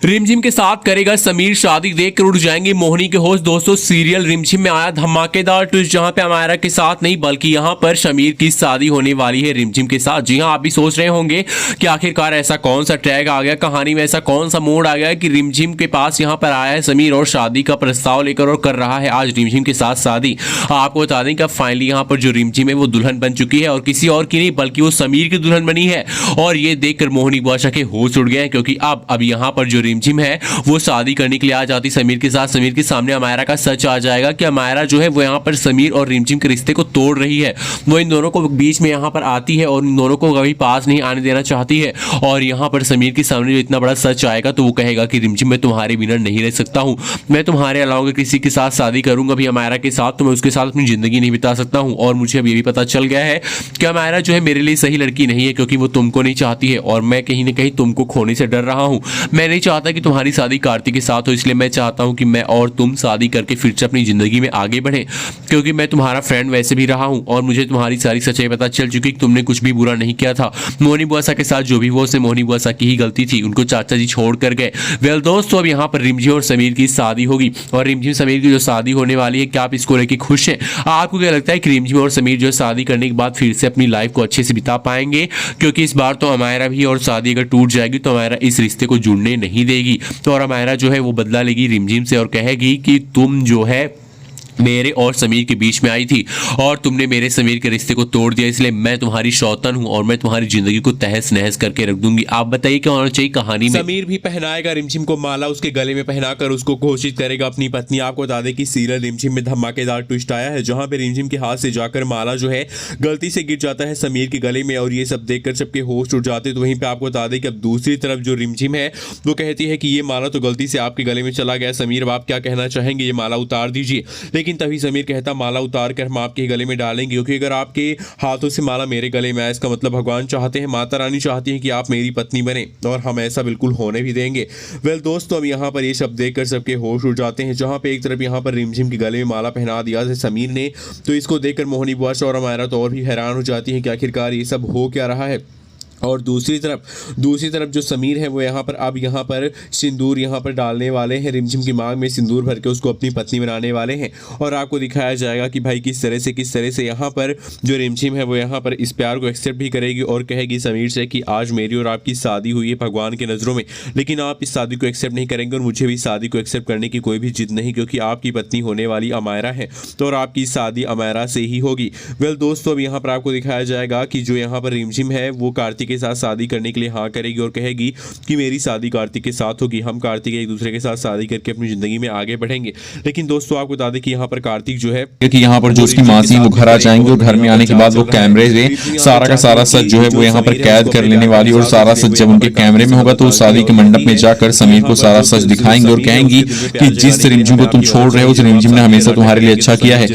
रिमझिम के साथ करेगा समीर शादी, देखकर उड़ जाएंगे मोहिनी के होश। दोस्तों सीरियल रिमझिम में आया धमाकेदार ट्विस्ट, जहां पे अमायरा के साथ नहीं बल्कि यहां पर समीर की शादी होने वाली है रिमझिम के साथ। जी हां, आप भी सोच रहे होंगे कि आखिरकार ऐसा कौन सा ट्रैक आ गया, कहानी में ऐसा कौन सा मोड़ आ गया कि रिमझिम के पास यहां पर आया है समीर और शादी का प्रस्ताव लेकर और कर रहा है आज रिमझिम के साथ शादी। आपको बता दें कि फाइनली यहां पर जो रिमझिम है वो दुल्हन बन चुकी है और किसी और की नहीं बल्कि वो समीर की दुल्हन बनी है। और ये देखकर मोहिनी बुआ के होश उड़ गए हैं, क्योंकि अब यहां पर जो रिमझिम है वो शादी करने के लिए आ जाती समीर के साथ। समीर के सामने अमायरा का सच आ जाएगा कि अमायरा जो है वो यहाँ पर समीर और रिमझिम के रिश्ते को तोड़ रही है। वो इन दोनों को बीच में यहाँ पर आती है और इन दोनों को कभी पास नहीं आने देना चाहती है। और यहाँ पर समीर के सामने जो इतना बड़ा सच आएगा तो वो कहेगा कि रिमझिम मैं तुम्हारे बिना नहीं रह सकता हूँ, मैं तुम्हारे अलावा किसी के साथ शादी करूंगा भी अमायरा के साथ, तो मैं उसके साथ अपनी जिंदगी नहीं बिता सकता हूँ। और मुझे अब ये भी पता चल गया है कि अमायरा जो है मेरे लिए सही लड़की नहीं है, क्योंकि वो तुमको नहीं चाहती है और मैं कहीं ना कहीं तुमको खोने से डर रहा हूँ। मैं नहीं चाहता कि तुम्हारी शादी कार्तिक के साथ, तो इसलिए मैं चाहता हूं कि मैं और तुम शादी करके फिर से अपनी जिंदगी में आगे बढ़ें, क्योंकि मैं तुम्हारा फ्रेंड वैसे भी रहा हूं और मुझे तुम्हारी सारी सच्चाई पता चल चुकी कि तुमने कुछ भी बुरा नहीं किया था। मोहिनी बुआ के साथ जो भी हुआ उससे मोहिनी बुआ की ही गलती थी, उनको चाचा जी छोड़ कर गए। वेल दोस्तों, अब यहाँ पर रिमझिम और समीर की शादी होगी और रिमझिम समीर की जो शादी होने वाली है, क्या आप इसको लेकर खुश हैं? आपको क्या लगता है कि रिमझिम और समीर जो शादी करने के बाद फिर से अपनी लाइफ को अच्छे से बिता पाएंगे? क्योंकि इस बार तो अमायरा भी, और शादी अगर टूट जाएगी तो अमायरा इस रिश्ते को जुड़ने नहीं देगी। तो और अमायरा जो है वो बदला लेगी रिमझिम से और कहेगी कि तुम जो है मेरे और समीर के बीच में आई थी और तुमने मेरे समीर के रिश्ते को तोड़ दिया, इसलिए मैं तुम्हारी शौतन हूं और मैं तुम्हारी जिंदगी को तहस नहस करके रख दूंगी। आप बताइए क्या होना चाहिए कहानी में? समीर भी पहनाएगा रिमझिम को माला, उसके गले में पहनाकर उसको घोषित करेगा अपनी पत्नी। आपको बता दें कि सीरियल रिमझिम में धमाकेदार ट्विस्ट आया है, जहां पे रिमझिम के हाथ से जाकर माला जो है गलती से गिर जाता है समीर के गले में और ये सब देखकर सबके होश उड़ जाते। तो वहीं पे आपको बता दें कि अब दूसरी तरफ जो रिमझिम है वो कहती है कि ये माला तो गलती से आपके गले में चला गया समीर, अब आप क्या कहना चाहेंगे, ये माला उतार दीजिए। लेकिन तभी समीर कहता माला उतार कर हम आपके गले में डालेंगे, क्योंकि अगर आपके हाथों से माला मेरे गले में आए इसका मतलब भगवान चाहते हैं, माता रानी चाहती है कि आप मेरी पत्नी बने और हम ऐसा बिल्कुल होने भी देंगे। वेल दोस्तों, अब यहाँ पर ये शब्द देखकर सबके होश उड़ जाते हैं, जहाँ पे एक तरफ यहाँ पर रिमझिम के गले में माला पहना दिया है समीर ने, तो इसको देखकर मोहिनी बुआ और अमायरा तो और भी हैरान हो जाती है कि आखिरकार ये सब हो क्या रहा है। और दूसरी तरफ जो समीर है वो यहाँ पर सिंदूर यहाँ पर डालने वाले हैं, रिमझिम की मांग में सिंदूर भर के उसको अपनी पत्नी बनाने वाले हैं। और आपको दिखाया जाएगा कि भाई किस तरह से यहाँ पर जो रिमझिम है वो यहाँ पर इस प्यार को एक्सेप्ट भी करेगी और कहेगी समीर से कि आज मेरी और आपकी शादी हुई है भगवान के नज़रों में, लेकिन आप इस शादी को एक्सेप्ट नहीं करेंगे और मुझे भी शादी को एक्सेप्ट करने की कोई भी जिद नहीं, क्योंकि आपकी पत्नी होने वाली अमायरा है तो और आपकी शादी अमायरा से ही होगी। वेल दोस्तों, अब यहाँ पर आपको दिखाया जाएगा कि जो यहाँ पर रिमझिम है वो कार्तिक के साथ शादी करने के लिए हाँ करेगी और कहेगी कि मेरी शादी कार्तिक के साथ होगी, हम कार्तिक एक दूसरे के साथ शादी करके अपनी जिंदगी में आगे बढ़ेंगे। लेकिन दोस्तों आपको बता दें कि यहाँ पर कार्तिक जो है कि यहाँ पर जो उसकी माँ थी वो घर आ जाएंगे और घर में आने के बाद वो कैमरे से सारा का सारा सच जो है वो यहाँ पर कैद कर लेने वाली, और सारा सच जब उनके कैमरे में होगा तो शादी के मंडप में जाकर समीर को सारा सच दिखाएंगे और कहेंगी कि जिस रिमझिम को तुम छोड़ रहे हो उस रिमझिम ने हमेशा तुम्हारे लिए अच्छा किया है।